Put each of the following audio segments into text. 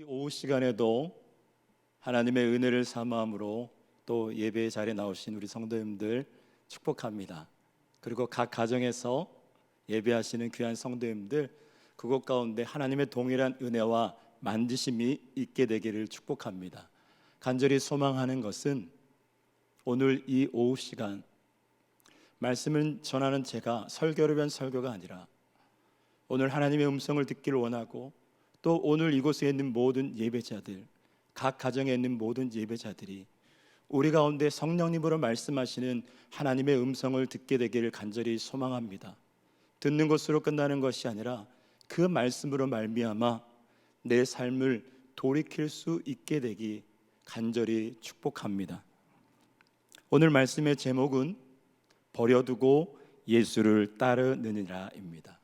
오후 시간에도 하나님의 은혜를 사모함으로 또 예배 자리에 나오신 우리 성도님들 축복합니다. 그리고 각 가정에서 예배하시는 귀한 성도님들 그곳 가운데 하나님의 동일한 은혜와 만지심이 있게 되기를 축복합니다. 간절히 소망하는 것은 오늘 이 오후 시간 말씀을 전하는 제가 설교를 위한 설교가 아니라 오늘 하나님의 음성을 듣기를 원하고 또 오늘 이곳에 있는 모든 예배자들, 각 가정에 있는 모든 예배자들이 우리 가운데 성령님으로 말씀하시는 하나님의 음성을 듣게 되기를 간절히 소망합니다. 듣는 것으로 끝나는 것이 아니라 그 말씀으로 말미암아 내 삶을 돌이킬 수 있게 되기 간절히 축복합니다. 오늘 말씀의 제목은 버려두고 예수를 따르느니라입니다.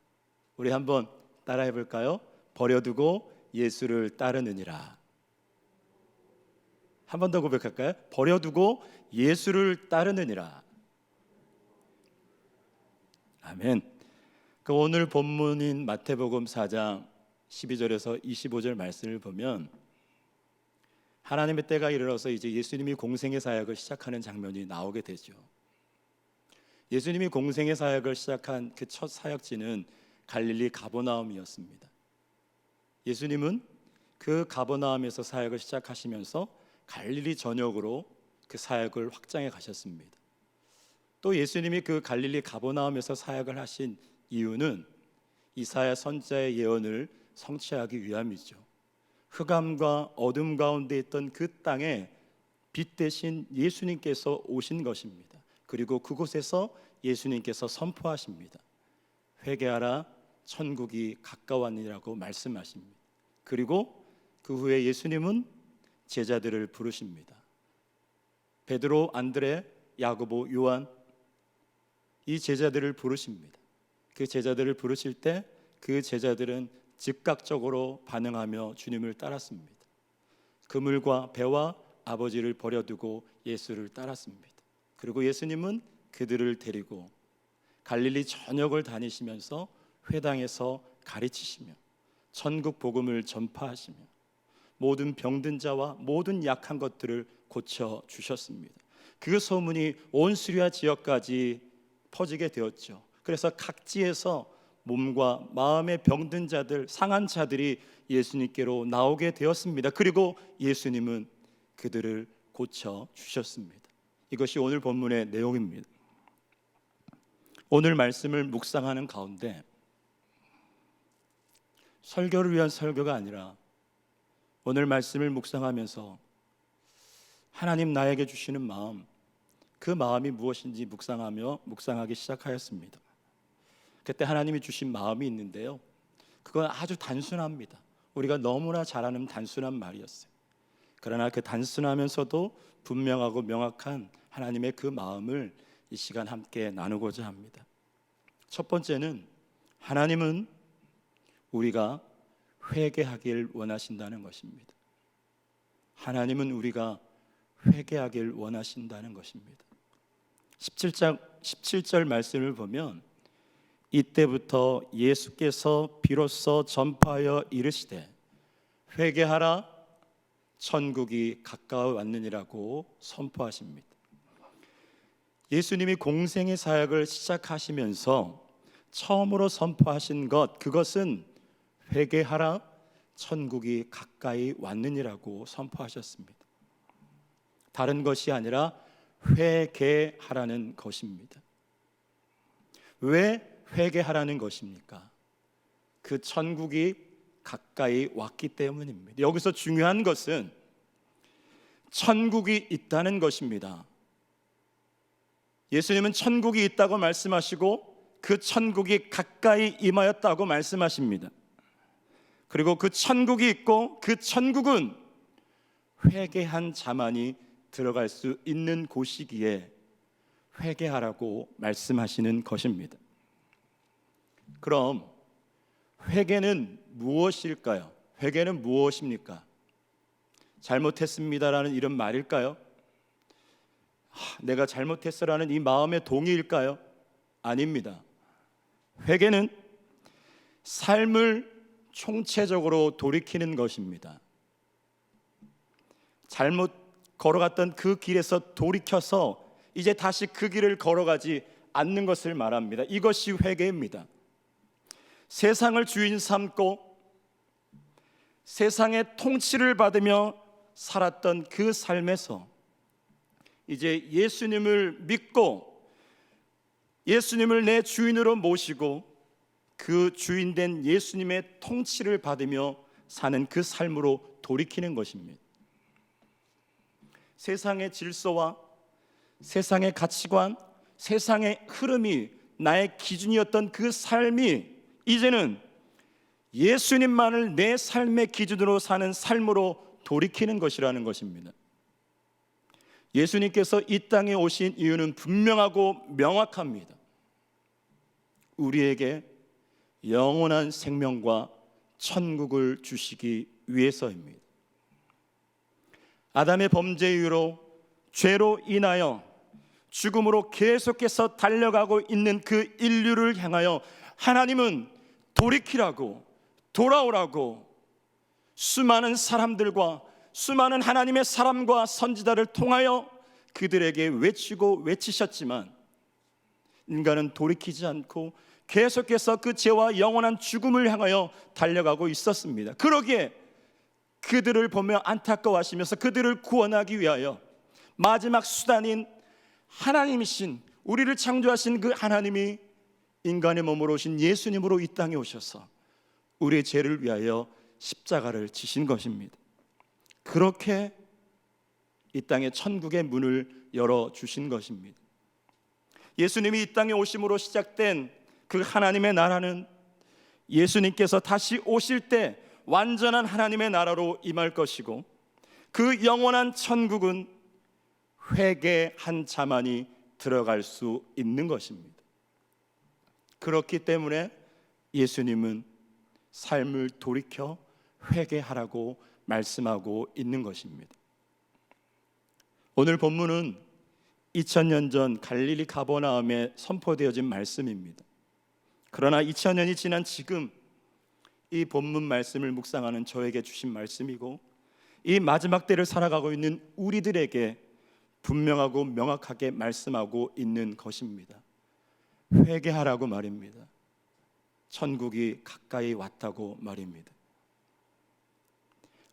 우리 한번 따라해 볼까요? 버려두고 예수를 따르느니라. 한 번 더 고백할까요? 버려두고 예수를 따르느니라. 아멘. 그 오늘 본문인 마태복음 4장 12절에서 25절 말씀을 보면 하나님의 때가 이르러서 이제 예수님이 공생의 사역을 시작하는 장면이 나오게 되죠. 예수님이 공생의 사역을 시작한 그 첫 사역지는 갈릴리 가버나움이었습니다. 예수님은 그 가버나움에서 사역을 시작하시면서 갈릴리 전역으로 그 사역을 확장해 가셨습니다. 또 예수님이 그 갈릴리 가버나움에서 사역을 하신 이유는 이사야 선지자의 예언을 성취하기 위함이죠. 흑암과 어둠 가운데 있던 그 땅에 빛 대신 예수님께서 오신 것입니다. 그리고 그곳에서 예수님께서 선포하십니다. 회개하라, 천국이 가까웠느니라고 말씀하십니다. 그리고 그 후에 예수님은 제자들을 부르십니다. 베드로, 안드레, 야고보, 요한 이 제자들을 부르십니다. 그 제자들을 부르실 때 그 제자들은 즉각적으로 반응하며 주님을 따랐습니다. 그물과 배와 아버지를 버려두고 예수를 따랐습니다. 그리고 예수님은 그들을 데리고 갈릴리 전역을 다니시면서 회당에서 가르치시며 천국 복음을 전파하시며 모든 병든 자와 모든 약한 것들을 고쳐 주셨습니다. 그 소문이 온 시리아 지역까지 퍼지게 되었죠. 그래서 각지에서 몸과 마음의 병든 자들, 상한 자들이 예수님께로 나오게 되었습니다. 그리고 예수님은 그들을 고쳐 주셨습니다. 이것이 오늘 본문의 내용입니다. 오늘 말씀을 묵상하는 가운데 설교를 위한 설교가 아니라 오늘 말씀을 묵상하면서 하나님 나에게 주시는 마음, 그 마음이 무엇인지 묵상하기 시작하였습니다. 그때 하나님이 주신 마음이 있는데요, 그건 아주 단순합니다. 우리가 너무나 잘 아는 단순한 말이었어요. 그러나 그 단순하면서도 분명하고 명확한 하나님의 그 마음을 이 시간 함께 나누고자 합니다. 첫 번째는 하나님은 우리가 회개하길 원하신다는 것입니다. 하나님은 우리가 회개하길 원하신다는 것입니다. 17절 말씀을 보면 이때부터 예수께서 비로소 전파하여 이르시되 회개하라, 천국이 가까워 왔느니라고 선포하십니다. 예수님이 공생의 사역을 시작하시면서 처음으로 선포하신 그것은 회개하라, 천국이 가까이 왔느니라고 선포하셨습니다. 다른 것이 아니라 회개하라는 것입니다. 왜 회개하라는 것입니까? 그 천국이 가까이 왔기 때문입니다. 여기서 중요한 것은 천국이 있다는 것입니다. 예수님은 천국이 있다고 말씀하시고 그 천국이 가까이 임하였다고 말씀하십니다. 그리고 그 천국이 있고 그 천국은 회개한 자만이 들어갈 수 있는 곳이기에 회개하라고 말씀하시는 것입니다. 그럼 회개는 무엇일까요? 회개는 무엇입니까? 잘못했습니다라는 이런 말일까요? 내가 잘못했어라는 이 마음의 동의일까요? 아닙니다. 회개는 삶을 총체적으로 돌이키는 것입니다. 잘못 걸어갔던 그 길에서 돌이켜서 이제 다시 그 길을 걸어가지 않는 것을 말합니다. 이것이 회개입니다. 세상을 주인 삼고 세상의 통치를 받으며 살았던 그 삶에서 이제 예수님을 믿고 예수님을 내 주인으로 모시고 그 주인된 예수님의 통치를 받으며 사는 그 삶으로 돌이키는 것입니다. 세상의 질서와 세상의 가치관, 세상의 흐름이 나의 기준이었던 그 삶이 이제는 예수님만을 내 삶의 기준으로 사는 삶으로 돌이키는 것이라는 것입니다. 예수님께서 이 땅에 오신 이유는 분명하고 명확합니다. 우리에게 영원한 생명과 천국을 주시기 위해서입니다. 아담의 범죄 이후로 죄로 인하여 죽음으로 계속해서 달려가고 있는 그 인류를 향하여 하나님은 돌이키라고, 돌아오라고 수많은 사람들과 수많은 하나님의 사람과 선지자를 통하여 그들에게 외치고 외치셨지만 인간은 돌이키지 않고 계속해서 그 죄와 영원한 죽음을 향하여 달려가고 있었습니다. 그러기에 그들을 보며 안타까워하시면서 그들을 구원하기 위하여 마지막 수단인 하나님이신 우리를 창조하신 그 하나님이 인간의 몸으로 오신 예수님으로 이 땅에 오셔서 우리의 죄를 위하여 십자가를 지신 것입니다. 그렇게 이 땅에 천국의 문을 열어주신 것입니다. 예수님이 이 땅에 오심으로 시작된 그 하나님의 나라는 예수님께서 다시 오실 때 완전한 하나님의 나라로 임할 것이고 그 영원한 천국은 회개한 자만이 들어갈 수 있는 것입니다. 그렇기 때문에 예수님은 삶을 돌이켜 회개하라고 말씀하고 있는 것입니다. 오늘 본문은 2000년 전 갈릴리 가버나움에 선포되어진 말씀입니다. 그러나 2000년이 지난 지금 이 본문 말씀을 묵상하는 저에게 주신 말씀이고 이 마지막 때를 살아가고 있는 우리들에게 분명하고 명확하게 말씀하고 있는 것입니다. 회개하라고 말입니다. 천국이 가까이 왔다고 말입니다.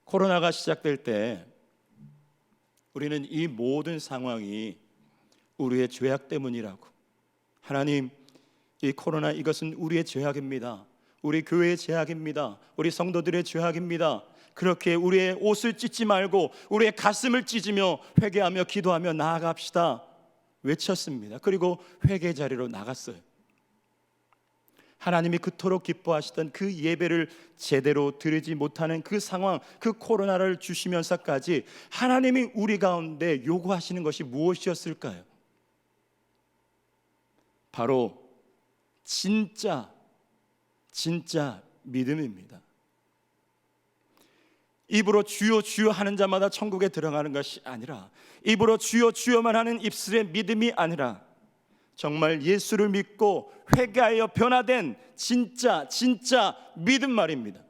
코로나가 시작될 때 우리는 이 모든 상황이 우리의 죄악 때문이라고, 하나님, 이 코로나 이것은 우리의 죄악입니다. 우리 교회의 죄악입니다. 우리 성도들의 죄악입니다. 그렇게 우리의 옷을 찢지 말고 우리의 가슴을 찢으며 회개하며 기도하며 나아갑시다 외쳤습니다. 그리고 회개 자리로 나갔어요. 하나님이 그토록 기뻐하시던 그 예배를 제대로 드리지 못하는 그 상황, 그 코로나를 주시면서까지 하나님이 우리 가운데 요구하시는 것이 무엇이었을까요? 바로 진짜 믿음입니다. 입으로 주여 주여 하는 자마다 천국에 들어가는 것이 아니라, 입으로 주여 주여만 하는 입술의 믿음이 아니라 정말 예수를 믿고 회개하여 변화된 진짜 믿음 말입니다.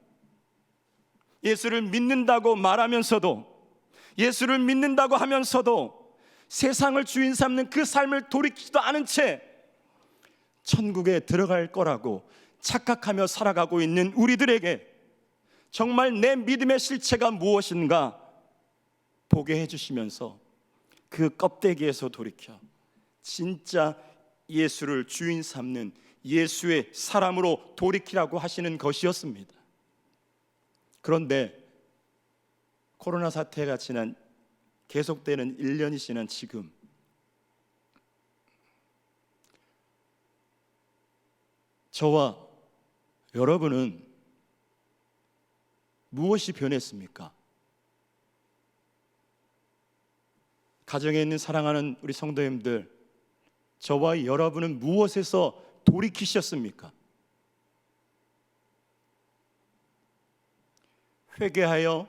예수를 믿는다고 말하면서도, 예수를 믿는다고 하면서도 세상을 주인 삼는 그 삶을 돌이키지도 않은 채 천국에 들어갈 거라고 착각하며 살아가고 있는 우리들에게 정말 내 믿음의 실체가 무엇인가 보게 해주시면서 그 껍데기에서 돌이켜 진짜 예수를 주인 삼는 예수의 사람으로 돌이키라고 하시는 것이었습니다. 그런데 코로나 사태가 지난 계속되는 1년이 지난 지금 저와 여러분은 무엇이 변했습니까? 가정에 있는 사랑하는 우리 성도님들, 저와 여러분은 무엇에서 돌이키셨습니까? 회개하여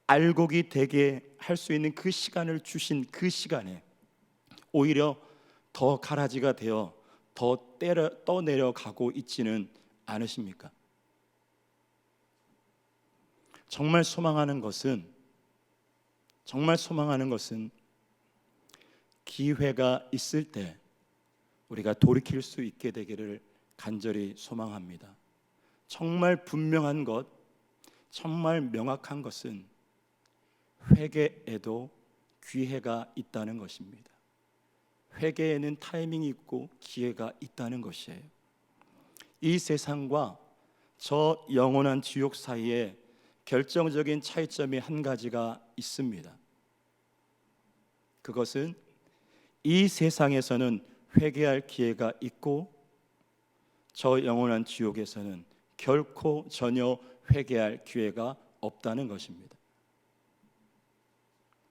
알곡이 되게 할 수 있는 그 시간을 주신 그 시간에 오히려 더 가라지가 되어 더 떠내려가고 있지는 않으십니까? 정말 소망하는 것은 정말 소망하는 것은 기회가 있을 때 우리가 돌이킬 수 있게 되기를 간절히 소망합니다. 정말 분명한 것, 정말 명확한 것은 회개에도 기회가 있다는 것입니다. 회개에는 타이밍이 있고 기회가 있다는 것이에요. 이 세상과 저 영원한 지옥 사이에 결정적인 차이점이 한 가지가 있습니다. 그것은 이 세상에서는 회개할 기회가 있고 저 영원한 지옥에서는 결코 전혀 회개할 기회가 없다는 것입니다.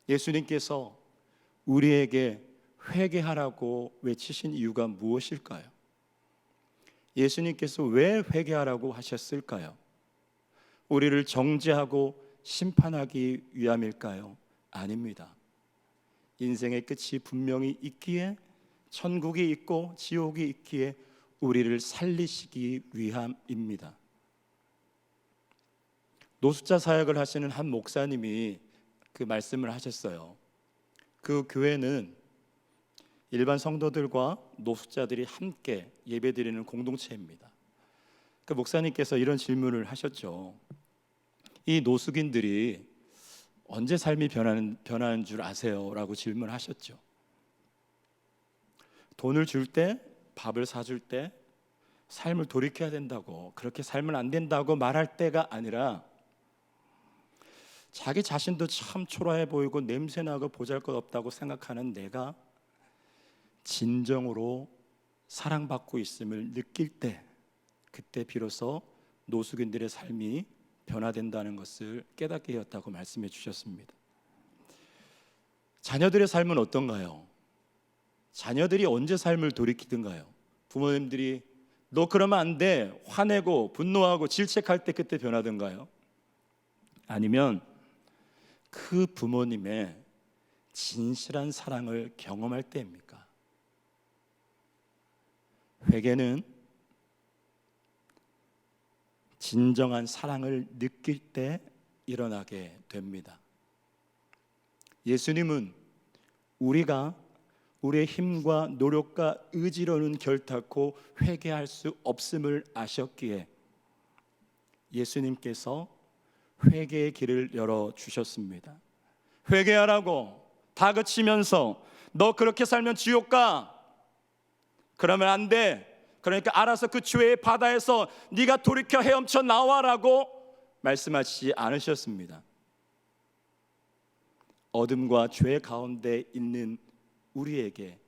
예수님께서 우리에게 회개하라고 외치신 이유가 무엇일까요? 예수님께서 왜 회개하라고 하셨을까요? 우리를 정죄하고 심판하기 위함일까요? 아닙니다. 인생의 끝이 분명히 있기에, 천국이 있고 지옥이 있기에 우리를 살리시기 위함입니다. 노숙자 사역을 하시는 한 목사님이 그 말씀을 하셨어요. 그 교회는 일반 성도들과 노숙자들이 함께 예배드리는 공동체입니다. 그 목사님께서 이런 질문을 하셨죠. 이 노숙인들이 언제 삶이 변하는 줄 아세요? 라고 질문하셨죠. 돈을 줄 때, 밥을 사줄 때 삶을 돌이켜야 된다고, 그렇게 살면 안 된다고 말할 때가 아니라 자기 자신도 참 초라해 보이고 냄새나고 보잘것없다고 생각하는 내가 진정으로 사랑받고 있음을 느낄 때, 그때 비로소 노숙인들의 삶이 변화된다는 것을 깨닫게 되었다고 말씀해 주셨습니다. 자녀들의 삶은 어떤가요? 자녀들이 언제 삶을 돌이키든가요? 부모님들이 너 그러면 안 돼, 화내고 분노하고 질책할 때 그때 변하든가요? 아니면 그 부모님의 진실한 사랑을 경험할 때입니까? 회개는 진정한 사랑을 느낄 때 일어나게 됩니다. 예수님은 우리가 우리의 힘과 노력과 의지로는 결단코 회개할 수 없음을 아셨기에 예수님께서 회개의 길을 열어주셨습니다. 회개하라고 다그치면서 너 그렇게 살면 지옥 가, 그러면 안 돼, 그러니까 알아서 그 죄의 바다에서 네가 돌이켜 헤엄쳐 나와라고 말씀하시지 않으셨습니다. 어둠과 죄 가운데 있는 우리에게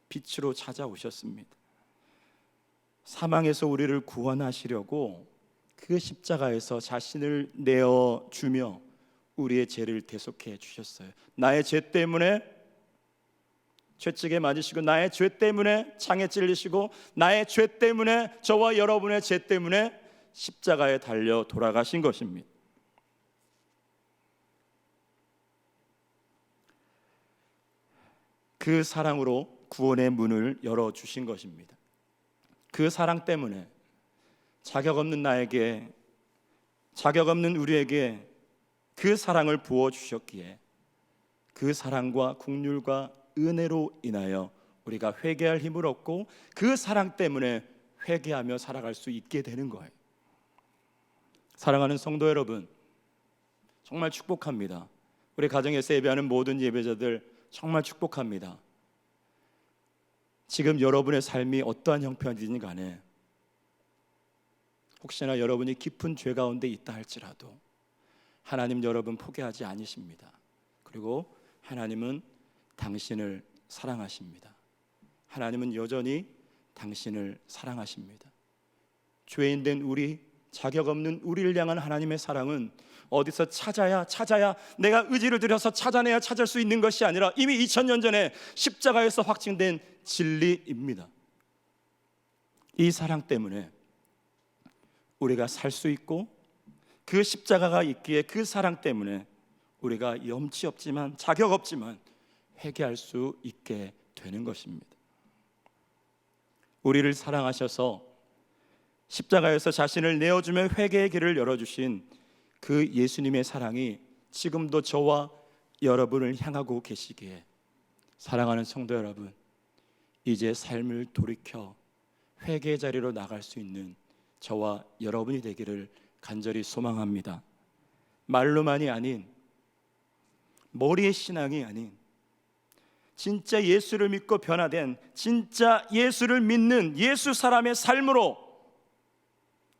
빛으로 찾아오셨습니다. 사망에서 우리를 구원하시려고 그 십자가에서 자신을 내어주며 우리의 죄를 대속해 주셨어요. 나의 죄 때문에 채찍에 맞으시고, 나의 죄 때문에 창에 찔리시고, 나의 죄 때문에, 저와 여러분의 죄 때문에 십자가에 달려 돌아가신 것입니다. 그 사랑으로 구원의 문을 열어주신 것입니다. 그 사랑 때문에 자격 없는 나에게, 자격 없는 우리에게 그 사랑을 부어주셨기에 그 사랑과 긍휼과 은혜로 인하여 우리가 회개할 힘을 얻고 그 사랑 때문에 회개하며 살아갈 수 있게 되는 거예요. 사랑하는 성도 여러분, 정말 축복합니다. 우리 가정에서 예배하는 모든 예배자들 정말 축복합니다. 지금 여러분의 삶이 어떠한 형편이든 간에 혹시나 여러분이 깊은 죄 가운데 있다 할지라도 하나님 여러분 포기하지 않으십니다. 그리고 하나님은 당신을 사랑하십니다. 하나님은 여전히 당신을 사랑하십니다. 죄인된 우리, 자격 없는 우리를 향한 하나님의 사랑은 어디서 찾아야 내가 의지를 들여서 찾아내야 찾을 수 있는 것이 아니라 이미 2000년 전에 십자가에서 확증된 진리입니다. 이 사랑 때문에 우리가 살 수 있고, 그 십자가가 있기에 그 사랑 때문에 우리가 염치 없지만, 자격 없지만 회개할 수 있게 되는 것입니다. 우리를 사랑하셔서 십자가에서 자신을 내어주며 회개의 길을 열어주신 그 예수님의 사랑이 지금도 저와 여러분을 향하고 계시기에 사랑하는 성도 여러분, 이제 삶을 돌이켜 회개의 자리로 나갈 수 있는 저와 여러분이 되기를 간절히 소망합니다. 말로만이 아닌, 머리의 신앙이 아닌, 진짜 예수를 믿고 변화된, 진짜 예수를 믿는 예수 사람의 삶으로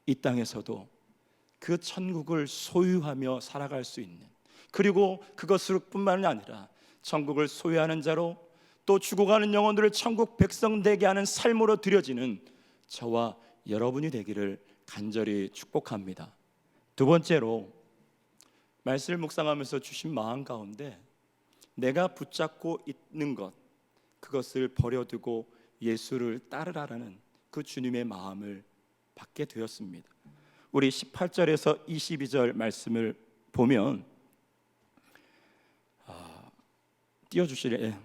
이 땅에서도 그 천국을 소유하며 살아갈 수 있는, 그리고 그것으로 뿐만 아니라 천국을 소유하는 자로 또 죽어가는 영혼들을 천국 백성 되게 하는 삶으로 드려지는 저와 여러분이 되기를 간절히 축복합니다. 두 번째로, 말씀을 묵상하면서 주신 마음 가운데 내가 붙잡고 있는 것, 그것을 버려두고 예수를 따르라라는 그 주님의 마음을 받게 되었습니다. 우리 18절에서 22절 말씀을 보면 띄워주시래.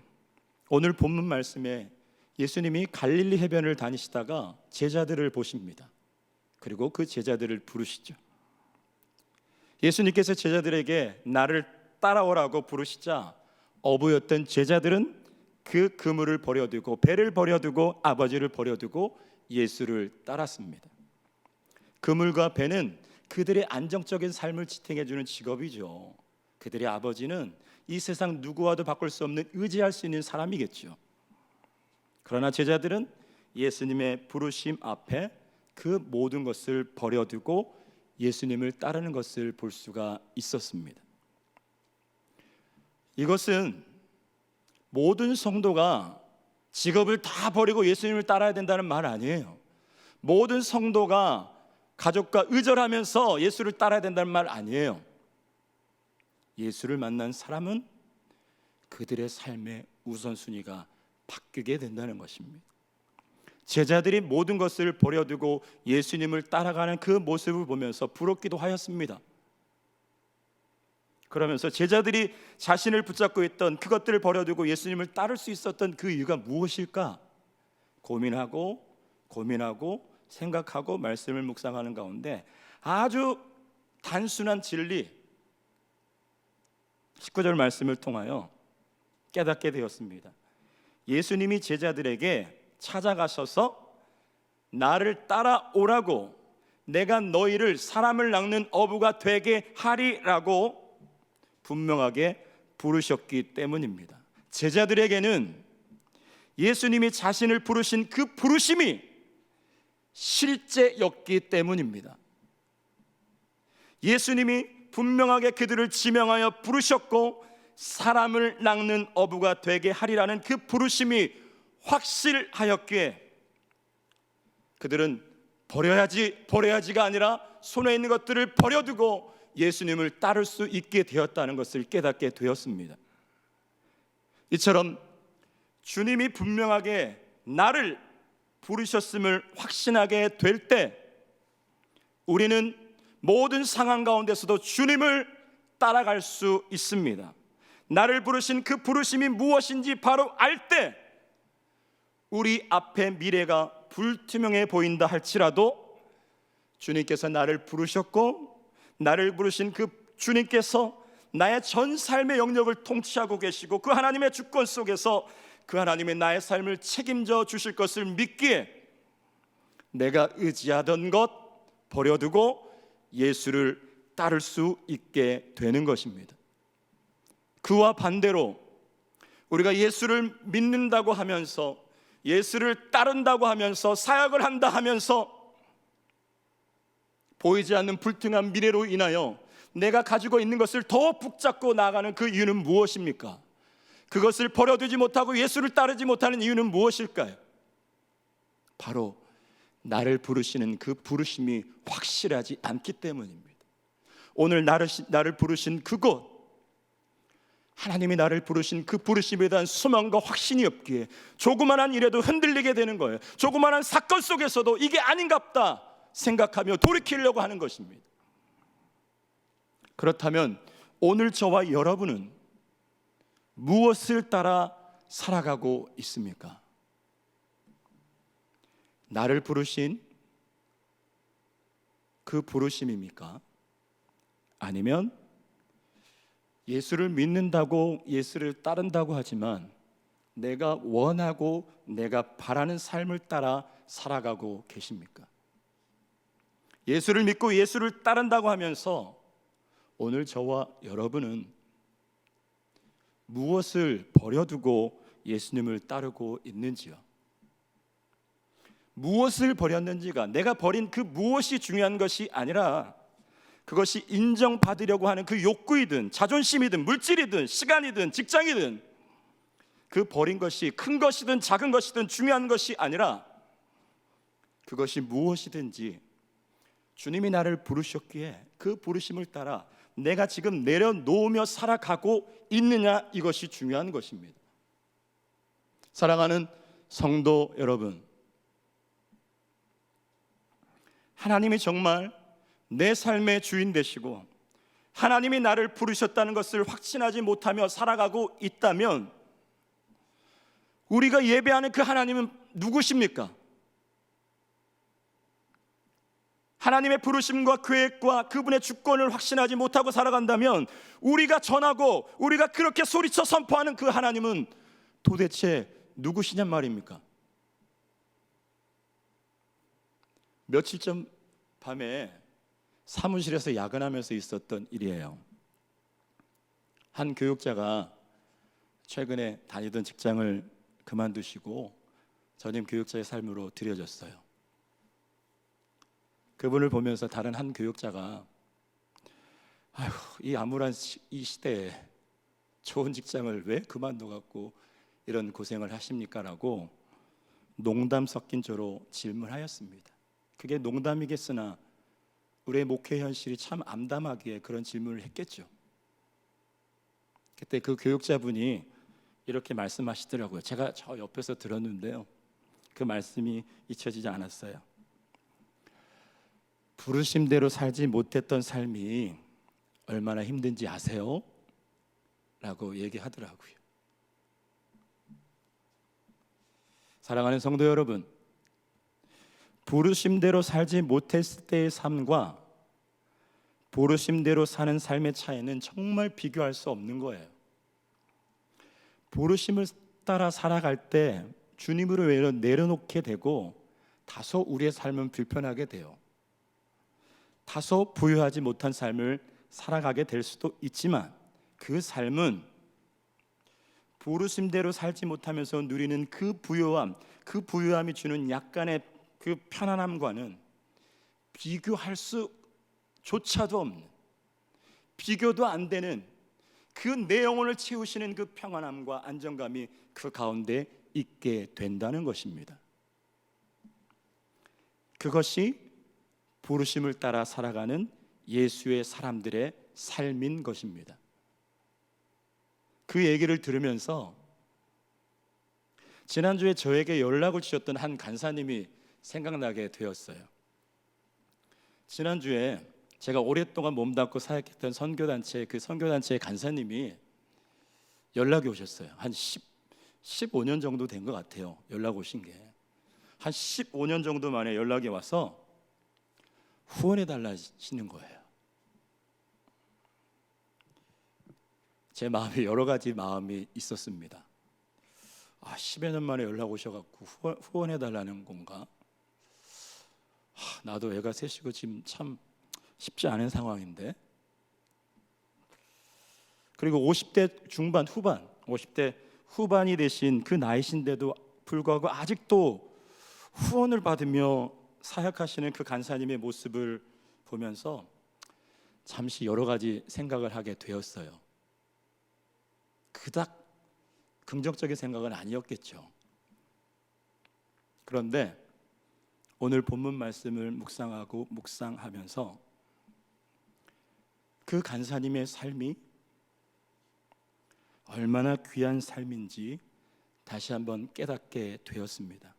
오늘 본문 말씀에 예수님이 갈릴리 해변을 다니시다가 제자들을 보십니다. 그리고 그 제자들을 부르시죠. 예수님께서 제자들에게 나를 따라오라고 부르시자 어부였던 제자들은 그 그물을 버려두고, 배를 버려두고, 아버지를 버려두고 예수를 따랐습니다. 그물과 배는 그들의 안정적인 삶을 지탱해주는 직업이죠. 그들의 아버지는 이 세상 누구와도 바꿀 수 없는, 의지할 수 있는 사람이겠죠. 그러나 제자들은 예수님의 부르심 앞에 그 모든 것을 버려두고 예수님을 따르는 것을 볼 수가 있었습니다. 이것은 모든 성도가 직업을 다 버리고 예수님을 따라야 된다는 말 아니에요. 모든 성도가 가족과 의절하면서 예수를 따라야 된다는 말 아니에요. 예수를 만난 사람은 그들의 삶의 우선순위가 바뀌게 된다는 것입니다. 제자들이 모든 것을 버려두고 예수님을 따라가는 그 모습을 보면서 부럽기도 하였습니다. 그러면서 제자들이 자신을 붙잡고 있던 그것들을 버려두고 예수님을 따를 수 있었던 그 이유가 무엇일까? 고민하고 생각하고 말씀을 묵상하는 가운데 아주 단순한 진리, 19절 말씀을 통하여 깨닫게 되었습니다. 예수님이 제자들에게 찾아가셔서 나를 따라오라고, 내가 너희를 사람을 낚는 어부가 되게 하리라고 분명하게 부르셨기 때문입니다. 제자들에게는 예수님이 자신을 부르신 그 부르심이 실제였기 때문입니다. 예수님이 분명하게 그들을 지명하여 부르셨고 사람을 낚는 어부가 되게 하리라는 그 부르심이 확실하였기에 그들은 버려야지가 아니라 손에 있는 것들을 버려두고 예수님을 따를 수 있게 되었다는 것을 깨닫게 되었습니다. 이처럼 주님이 분명하게 나를 부르셨음을 확신하게 될 때 우리는 모든 상황 가운데서도 주님을 따라갈 수 있습니다. 나를 부르신 그 부르심이 무엇인지 바로 알 때 우리 앞에 미래가 불투명해 보인다 할지라도 주님께서 나를 부르셨고 나를 부르신 그 주님께서 나의 전 삶의 영역을 통치하고 계시고 그 하나님의 주권 속에서 그 하나님의 나의 삶을 책임져 주실 것을 믿기에 내가 의지하던 것 버려두고 예수를 따를 수 있게 되는 것입니다. 그와 반대로 우리가 예수를 믿는다고 하면서 예수를 따른다고 하면서 사역을 한다 하면서 보이지 않는 불투명한 미래로 인하여 내가 가지고 있는 것을 더 붙잡고 나가는 그 이유는 무엇입니까? 그것을 버려두지 못하고 예수를 따르지 못하는 이유는 무엇일까요? 바로 나를 부르시는 그 부르심이 확실하지 않기 때문입니다. 오늘 나를 부르신 그곳, 하나님이 나를 부르신 그 부르심에 대한 소망과 확신이 없기에 조그만한 일에도 흔들리게 되는 거예요. 조그만한 사건 속에서도 이게 아닌갑다 생각하며 돌이키려고 하는 것입니다. 그렇다면 오늘 저와 여러분은 무엇을 따라 살아가고 있습니까? 나를 부르신 그 부르심입니까? 아니면 예수를 믿는다고 예수를 따른다고 하지만 내가 원하고 내가 바라는 삶을 따라 살아가고 계십니까? 예수를 믿고 예수를 따른다고 하면서 오늘 저와 여러분은 무엇을 버려두고 예수님을 따르고 있는지요? 무엇을 버렸는지가, 내가 버린 그 무엇이 중요한 것이 아니라 그것이 인정받으려고 하는 그 욕구이든 자존심이든 물질이든 시간이든 직장이든 그 버린 것이 큰 것이든 작은 것이든 중요한 것이 아니라 그것이 무엇이든지 주님이 나를 부르셨기에 그 부르심을 따라 내가 지금 내려놓으며 살아가고 있느냐, 이것이 중요한 것입니다. 사랑하는 성도 여러분, 하나님이 정말 내 삶의 주인 되시고 하나님이 나를 부르셨다는 것을 확신하지 못하며 살아가고 있다면 우리가 예배하는 그 하나님은 누구십니까? 하나님의 부르심과 계획과 그분의 주권을 확신하지 못하고 살아간다면 우리가 전하고 우리가 그렇게 소리쳐 선포하는 그 하나님은 도대체 누구시냔 말입니까? 며칠 전 밤에 사무실에서 야근하면서 있었던 일이에요. 한 교육자가 최근에 다니던 직장을 그만두시고 전임 교육자의 삶으로 들여졌어요. 그분을 보면서 다른 한 교육자가 아휴, 이 암울한 이 시대에 좋은 직장을 왜 그만둬갖고 이런 고생을 하십니까? 라고 농담 섞인 조로 질문하였습니다. 그게 농담이겠으나 우리의 목회 현실이 참 암담하기에 그런 질문을 했겠죠. 그때 그 교육자분이 이렇게 말씀하시더라고요. 제가 저 옆에서 들었는데요, 그 말씀이 잊혀지지 않았어요. 부르심대로 살지 못했던 삶이 얼마나 힘든지 아세요? 라고 얘기하더라고요. 사랑하는 성도 여러분, 부르심대로 살지 못했을 때의 삶과 부르심대로 사는 삶의 차이는 정말 비교할 수 없는 거예요. 부르심을 따라 살아갈 때 주님으로 내려놓게 되고 다소 우리의 삶은 불편하게 돼요. 다소 부유하지 못한 삶을 살아가게 될 수도 있지만 그 삶은 부르심대로 살지 못하면서 누리는 그 그 부유함이 주는 약간의 그 편안함과는 비교할 수조차도 없는, 비교도 안 되는 그 내 영혼을 채우시는 그 평안함과 안정감이 그 가운데 있게 된다는 것입니다. 그것이 부르심을 따라 살아가는 예수의 사람들의 삶인 것입니다. 그 얘기를 들으면서 지난주에 저에게 연락을 주셨던 한 간사님이 생각나게 되었어요. 지난주에 제가 오랫동안 몸담고 사역했던 선교단체, 그 선교단체의 간사님이 연락이 오셨어요. 한 15년 정도 된 것 같아요. 연락 오신 게. 한 15년 정도 만에 연락이 와서 후원해달라시는 거예요. 제 마음에 여러 가지 마음이 있었습니다. 10여 년 만에 연락 오셔갖고 후원해달라는 건가? 나도 애가 셋이고 지금 참 쉽지 않은 상황인데. 그리고 50대 중반 후반, 50대 후반이 되신 그 나이신데도 불구하고 아직도 후원을 받으며 사역하시는 그 간사님의 모습을 보면서 잠시 여러 가지 생각을 하게 되었어요. 그닥 긍정적인 생각은 아니었겠죠. 그런데 오늘 본문 말씀을 묵상하면서 그 간사님의 삶이 얼마나 귀한 삶인지 다시 한번 깨닫게 되었습니다.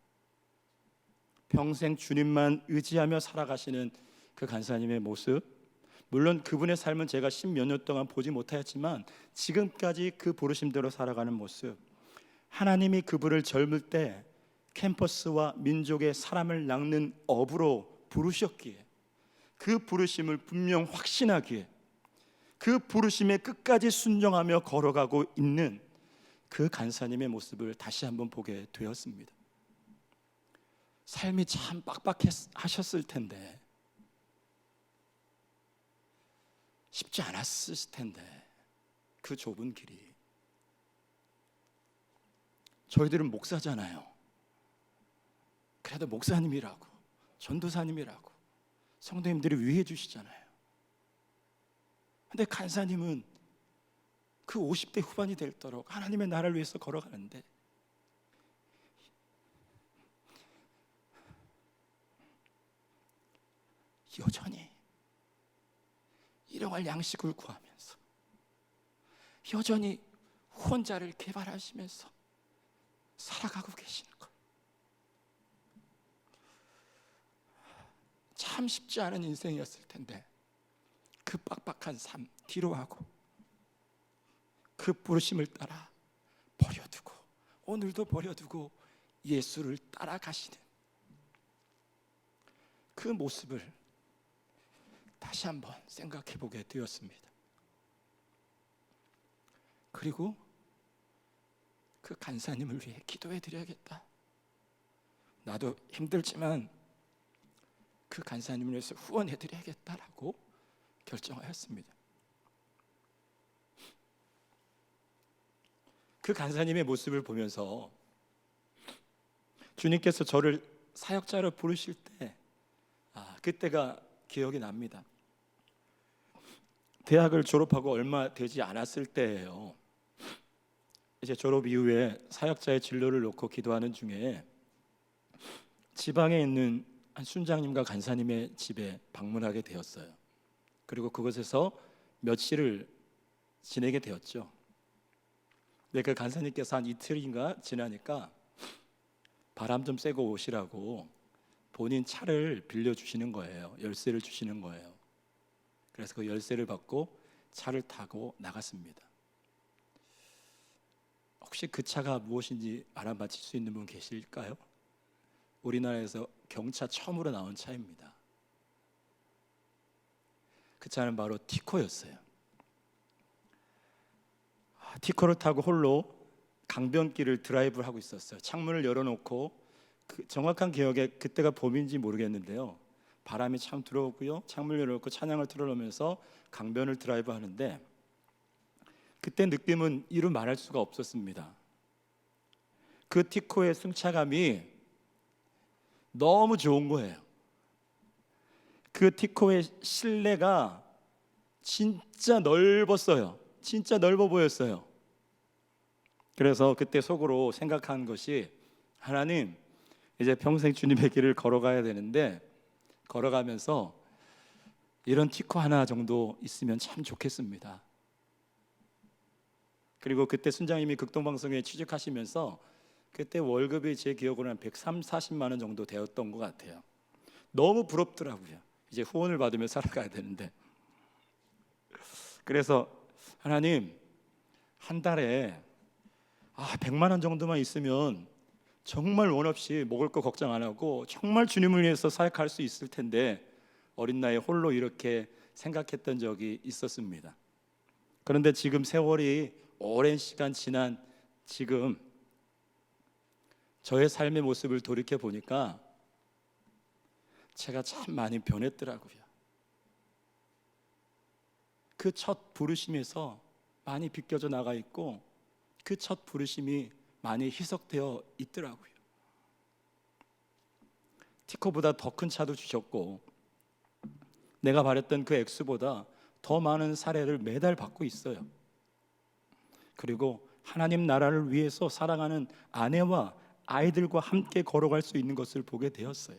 평생 주님만 의지하며 살아가시는 그 간사님의 모습, 물론 그분의 삶은 제가 10몇 년 동안 보지 못하였지만 지금까지 그 부르심대로 살아가는 모습, 하나님이 그분을 젊을 때 캠퍼스와 민족의 사람을 낚는 업으로 부르셨기에 그 부르심을 분명 확신하기에 그 부르심에 끝까지 순종하며 걸어가고 있는 그 간사님의 모습을 다시 한번 보게 되었습니다. 삶이 참 빡빡하셨을 텐데, 쉽지 않았을 텐데, 그 좁은 길이. 저희들은 목사잖아요. 그래도 목사님이라고, 전도사님이라고 성도님들이 위해 주시잖아요. 근데 간사님은 그 50대 후반이 될도록 하나님의 나라를 위해서 걸어가는데, 여전히 일용할 양식을 구하면서, 여전히 후원자를 개발하시면서 살아가고 계시는 것, 참 쉽지 않은 인생이었을 텐데, 그 빡빡한 삶 뒤로하고 그 부르심을 따라 버려두고, 오늘도 버려두고 예수를 따라가시는 그 모습을 다시 한번 생각해 보게 되었습니다. 그리고 그 간사님을 위해 기도해 드려야겠다. 나도 힘들지만 그 간사님을 위해서 후원해 드려야겠다라고 결정하였습니다. 그 간사님의 모습을 보면서 주님께서 저를 사역자로 부르실 때, 그때가 기억이 납니다. 대학을 졸업하고 얼마 되지 않았을 때예요. 이제 졸업 이후에 사역자의 진로를 놓고 기도하는 중에 지방에 있는 한 순장님과 간사님의 집에 방문하게 되었어요. 그리고 그곳에서 며칠을 지내게 되었죠. 근데 그 간사님께서 한 이틀인가 지나니까 바람 좀 쐬고 오시라고 본인 차를 빌려주시는 거예요. 열쇠를 주시는 거예요. 그래서 그 열쇠를 받고 차를 타고 나갔습니다. 혹시 그 차가 무엇인지 알아맞힐 수 있는 분 계실까요? 우리나라에서 경차 처음으로 나온 차입니다. 그 차는 바로 티코였어요. 티코를 타고 홀로 강변길을 드라이브를 하고 있었어요. 창문을 열어놓고, 정확한 기억에 그때가 봄인지 모르겠는데요, 바람이 참 들어오고요, 창문을 열어놓고 찬양을 틀어놓으면서 강변을 드라이브 하는데, 그때 느낌은 이루 말할 수가 없었습니다. 그 티코의 승차감이 너무 좋은 거예요. 그 티코의 실내가 진짜 넓었어요. 진짜 넓어 보였어요. 그래서 그때 속으로 생각한 것이, 하나님, 이제 평생 주님의 길을 걸어가야 되는데, 걸어가면서 이런 티코 하나 정도 있으면 참 좋겠습니다. 그리고 그때 순장님이 극동방송에 취직하시면서 그때 월급이 제 기억으로는 한 130~140만 원 정도 되었던 것 같아요. 너무 부럽더라고요. 이제 후원을 받으며 살아가야 되는데. 그래서 하나님, 한 달에 100만 원 정도만 있으면 정말 원 없이 먹을 거 걱정 안 하고 정말 주님을 위해서 사역할 수 있을 텐데, 어린 나이에 홀로 이렇게 생각했던 적이 있었습니다. 그런데 지금 세월이 오랜 시간 지난 지금 저의 삶의 모습을 돌이켜 보니까 제가 참 많이 변했더라고요. 그 첫 부르심에서 많이 비껴져 나가 있고, 그 첫 부르심이 많이 희석되어 있더라고요. 티코보다 더 큰 차도 주셨고, 내가 바랬던 그 액수보다 더 많은 사례를 매달 받고 있어요. 그리고 하나님 나라를 위해서 사랑하는 아내와 아이들과 함께 걸어갈 수 있는 것을 보게 되었어요.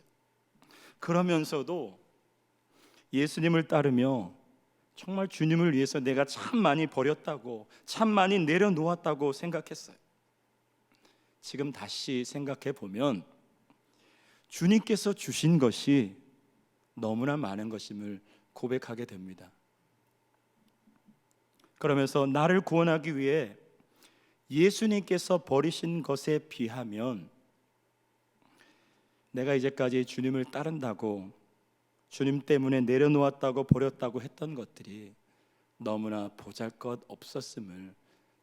그러면서도 예수님을 따르며 정말 주님을 위해서 내가 참 많이 버렸다고, 참 많이 내려놓았다고 생각했어요. 지금 다시 생각해 보면 주님께서 주신 것이 너무나 많은 것임을 고백하게 됩니다. 그러면서 나를 구원하기 위해 예수님께서 버리신 것에 비하면, 내가 이제까지 주님을 따른다고, 주님 때문에 내려놓았다고 버렸다고 했던 것들이 너무나 보잘것없었음을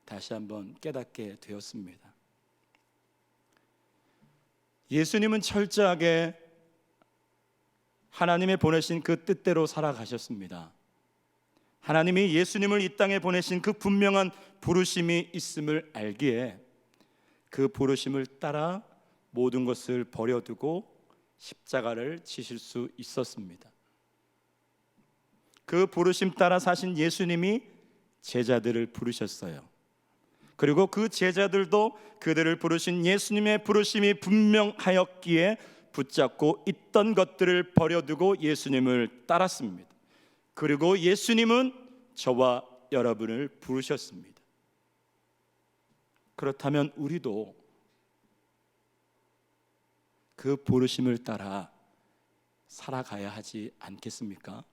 다시 한번 깨닫게 되었습니다. 예수님은 철저하게 하나님의 보내신 그 뜻대로 살아가셨습니다. 하나님이 예수님을 이 땅에 보내신 그 분명한 부르심이 있음을 알기에 그 부르심을 따라 모든 것을 버려두고 십자가를 지실 수 있었습니다. 그 부르심 따라 사신 예수님이 제자들을 부르셨어요. 그리고 그 제자들도 그들을 부르신 예수님의 부르심이 분명하였기에 붙잡고 있던 것들을 버려두고 예수님을 따랐습니다. 그리고 예수님은 저와 여러분을 부르셨습니다. 그렇다면 우리도 그 부르심을 따라 살아가야 하지 않겠습니까?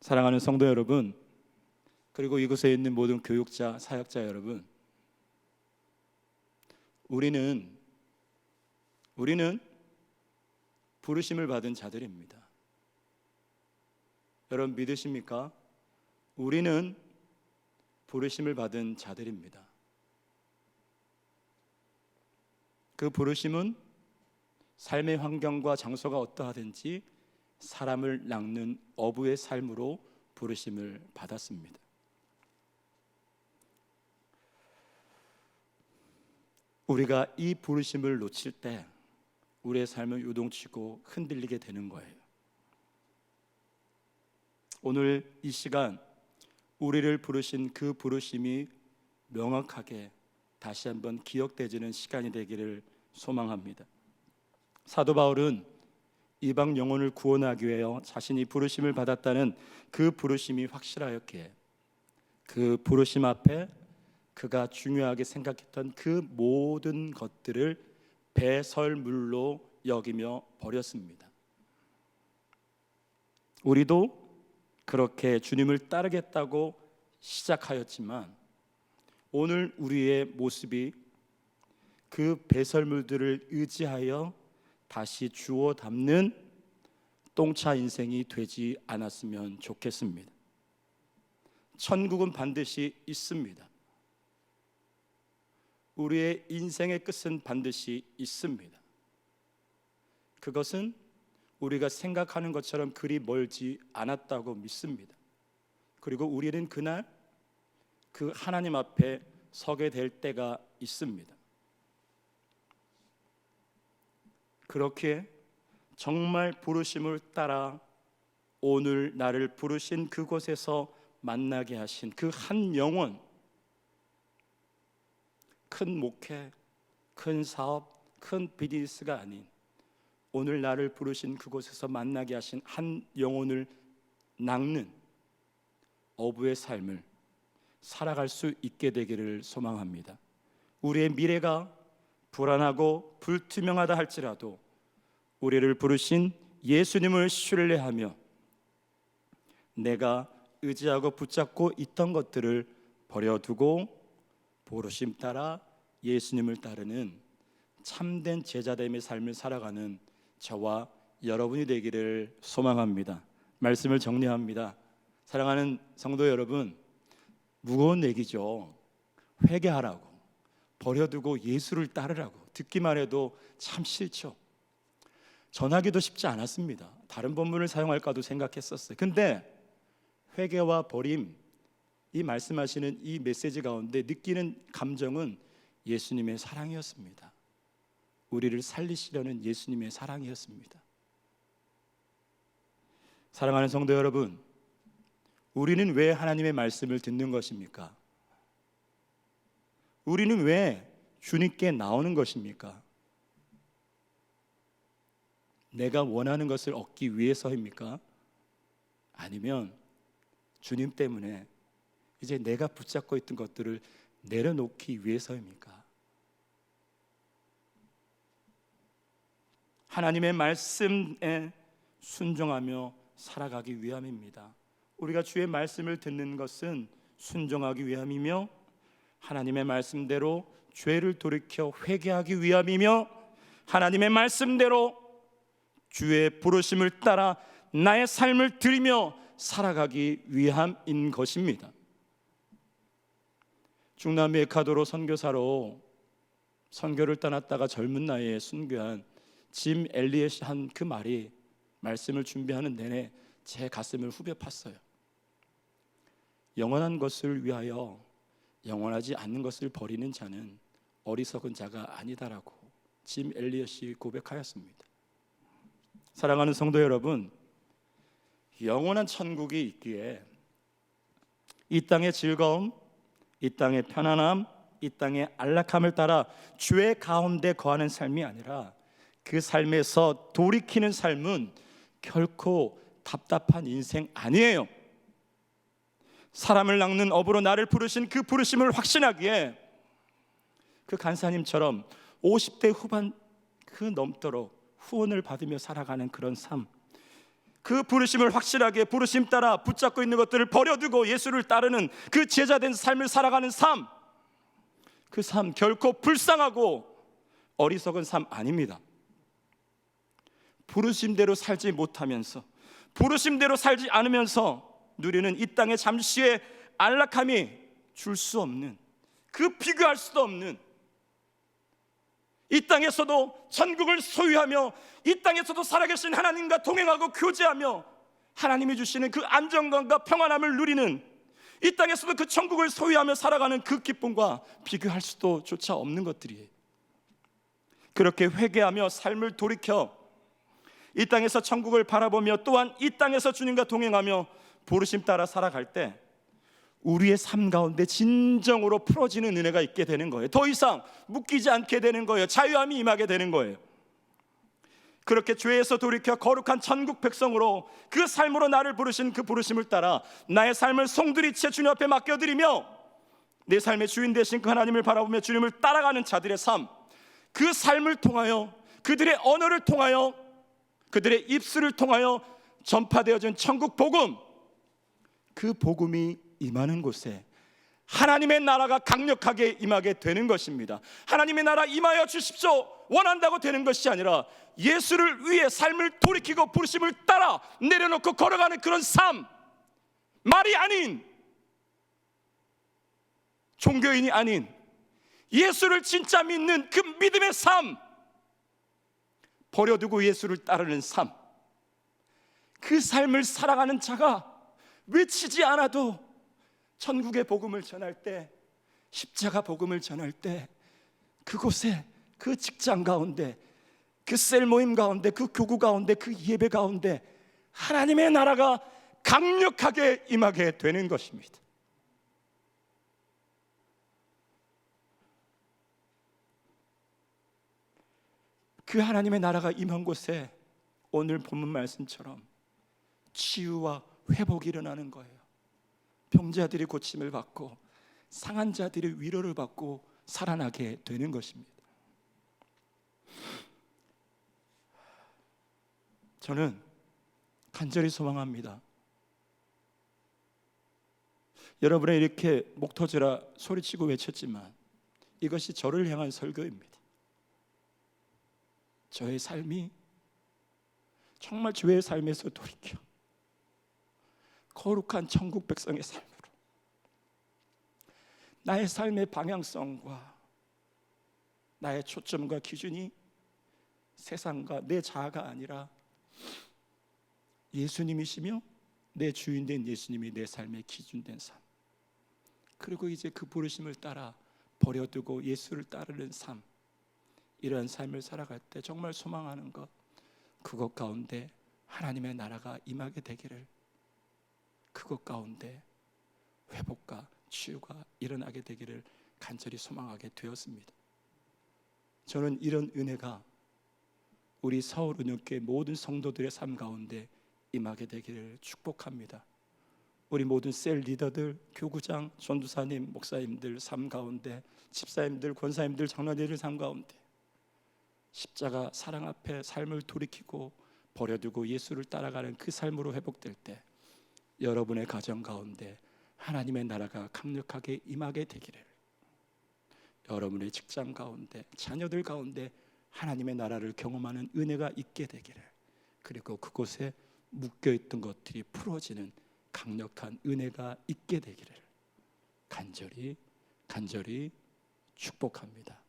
사랑하는 성도 여러분, 그리고 이곳에 있는 모든 교육자, 사역자 여러분, 우리는 부르심을 받은 자들입니다. 여러분 믿으십니까? 우리는 부르심을 받은 자들입니다. 그 부르심은 삶의 환경과 장소가 어떠하든지 사람을 낚는 어부의 삶으로 부르심을 받았습니다. 우리가 이 부르심을 놓칠 때 우리의 삶은 요동치고 흔들리게 되는 거예요. 오늘 이 시간 우리를 부르신 그 부르심이 명확하게 다시 한번 기억되지는 시간이 되기를 소망합니다. 사도 바울은 이방 영혼을 구원하기 위하여 자신이 부르심을 받았다는 그 부르심이 확실하였기에 그 부르심 앞에 그가 중요하게 생각했던 그 모든 것들을 배설물로 여기며 버렸습니다. 우리도 그렇게 주님을 따르겠다고 시작하였지만 오늘 우리의 모습이 그 배설물들을 의지하여 다시 주워 담는 똥차 인생이 되지 않았으면 좋겠습니다. 천국은 반드시 있습니다. 우리의 인생의 끝은 반드시 있습니다. 그것은 우리가 생각하는 것처럼 그리 멀지 않았다고 믿습니다. 그리고 우리는 그날 그 하나님 앞에 서게 될 때가 있습니다. 그렇게 정말 부르심을 따라 오늘 나를 부르신 그곳에서 만나게 하신 그 한 영혼, 큰 목회, 큰 사업, 큰 비즈니스가 아닌 오늘 나를 부르신 그곳에서 만나게 하신 한 영혼을 낚는 어부의 삶을 살아갈 수 있게 되기를 소망합니다. 우리의 미래가 불안하고 불투명하다 할지라도 우리를 부르신 예수님을 신뢰하며 내가 의지하고 붙잡고 있던 것들을 버려두고 부르심 따라 예수님을 따르는 참된 제자됨의 삶을 살아가는 저와 여러분이 되기를 소망합니다. 말씀을 정리합니다. 사랑하는 성도 여러분, 무거운 얘기죠. 회개하라고, 버려두고 예수를 따르라고 듣기만 해도 참 싫죠. 전하기도 쉽지 않았습니다. 다른 본문을 사용할까도 생각했었어요. 근데 회개와 버림, 이 말씀하시는 이 메시지 가운데 느끼는 감정은 예수님의 사랑이었습니다. 우리를 살리시려는 예수님의 사랑이었습니다. 사랑하는 성도 여러분, 우리는 왜 하나님의 말씀을 듣는 것입니까? 우리는 왜 주님께 나오는 것입니까? 내가 원하는 것을 얻기 위해서입니까? 아니면 주님 때문에 이제 내가 붙잡고 있던 것들을 내려놓기 위해서입니까? 하나님의 말씀에 순종하며 살아가기 위함입니다. 우리가 주의 말씀을 듣는 것은 순종하기 위함이며 하나님의 말씀대로 죄를 돌이켜 회개하기 위함이며 하나님의 말씀대로 주의 부르심을 따라 나의 삶을 드리며 살아가기 위함인 것입니다. 중남미 에콰도르 선교사로 선교를 떠났다가 젊은 나이에 순교한 짐 엘리엇이 한 그 말이 말씀을 준비하는 내내 제 가슴을 후벼 팠어요. 영원한 것을 위하여 영원하지 않는 것을 버리는 자는 어리석은 자가 아니다라고 짐 엘리엇이 고백하였습니다. 사랑하는 성도 여러분, 영원한 천국이 있기에 이 땅의 즐거움, 이 땅의 편안함, 이 땅의 안락함을 따라 죄 가운데 거하는 삶이 아니라 그 삶에서 돌이키는 삶은 결코 답답한 인생 아니에요. 사람을 낚는 업으로 나를 부르신 그 부르심을 확신하기에 그 간사님처럼 50대 후반 그 넘도록 후원을 받으며 살아가는 그런 삶, 그 부르심을 확실하게 부르심 따라 붙잡고 있는 것들을 버려두고 예수를 따르는 그 제자된 삶을 살아가는 삶, 그 삶 결코 불쌍하고 어리석은 삶 아닙니다. 부르심대로 살지 못하면서, 부르심대로 살지 않으면서 누리는 이 땅의 잠시의 안락함이 줄 수 없는, 그 비교할 수도 없는, 이 땅에서도 천국을 소유하며 이 땅에서도 살아계신 하나님과 동행하고 교제하며 하나님이 주시는 그 안정감과 평안함을 누리는, 이 땅에서도 그 천국을 소유하며 살아가는 그 기쁨과 비교할 수도 조차 없는 것들이에요. 그렇게 회개하며 삶을 돌이켜 이 땅에서 천국을 바라보며 또한 이 땅에서 주님과 동행하며 부르심 따라 살아갈 때 우리의 삶 가운데 진정으로 풀어지는 은혜가 있게 되는 거예요. 더 이상 묶이지 않게 되는 거예요. 자유함이 임하게 되는 거예요. 그렇게 죄에서 돌이켜 거룩한 천국 백성으로 그 삶으로 나를 부르신 그 부르심을 따라 나의 삶을 송두리째 주님 앞에 맡겨드리며 내 삶의 주인 되신 그 하나님을 바라보며 주님을 따라가는 자들의 삶, 그 삶을 통하여, 그들의 언어를 통하여, 그들의 입술을 통하여 전파되어진 천국 복음, 그 복음이 임하는 곳에 하나님의 나라가 강력하게 임하게 되는 것입니다. 하나님의 나라 임하여 주십시오 원한다고 되는 것이 아니라 예수를 위해 삶을 돌이키고 부르심을 따라 내려놓고 걸어가는 그런 삶, 말이 아닌, 종교인이 아닌 예수를 진짜 믿는 그 믿음의 삶, 버려두고 예수를 따르는 삶, 그 삶을 살아가는 자가 외치지 않아도 천국의 복음을 전할 때, 십자가 복음을 전할 때 그곳에, 그 직장 가운데, 그 셀 모임 가운데, 그 교구 가운데, 그 예배 가운데 하나님의 나라가 강력하게 임하게 되는 것입니다. 그 하나님의 나라가 임한 곳에 오늘 본문 말씀처럼 치유와 회복이 일어나는 거예요. 병자들이 고침을 받고 상한 자들이 위로를 받고 살아나게 되는 것입니다. 저는 간절히 소망합니다. 여러분의 이렇게 목 터져라 소리치고 외쳤지만 이것이 저를 향한 설교입니다. 저의 삶이 정말 주의 삶에서 돌이켜 거룩한 천국 백성의 삶으로 나의 삶의 방향성과 나의 초점과 기준이 세상과 내 자아가 아니라 예수님이시며 내 주인된 예수님이 내 삶의 기준된 삶, 그리고 이제 그 부르심을 따라 버려두고 예수를 따르는 삶, 이러한 삶을 살아갈 때 정말 소망하는 것, 그것 가운데 하나님의 나라가 임하게 되기를, 그것 가운데 회복과 치유가 일어나게 되기를 간절히 소망하게 되었습니다. 저는 이런 은혜가 우리 서울은육교회 모든 성도들의 삶 가운데 임하게 되기를 축복합니다. 우리 모든 셀 리더들, 교구장, 전도사님, 목사님들 삶 가운데, 집사님들, 권사님들, 장로님들 삶 가운데 십자가 사랑 앞에 삶을 돌이키고 버려두고 예수를 따라가는 그 삶으로 회복될 때 여러분의 가정 가운데 하나님의 나라가 강력하게 임하게 되기를, 여러분의 직장 가운데, 자녀들 가운데 하나님의 나라를 경험하는 은혜가 있게 되기를 그리고 그곳에 묶여있던 것들이 풀어지는 강력한 은혜가 있게 되기를 간절히 축복합니다.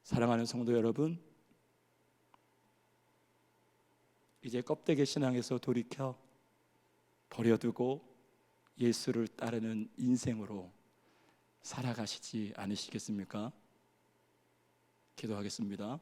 사랑하는 성도 여러분, 이제 껍데기 신앙에서 돌이켜 버려두고 예수를 따르는 인생으로 살아가시지 않으시겠습니까? 기도하겠습니다.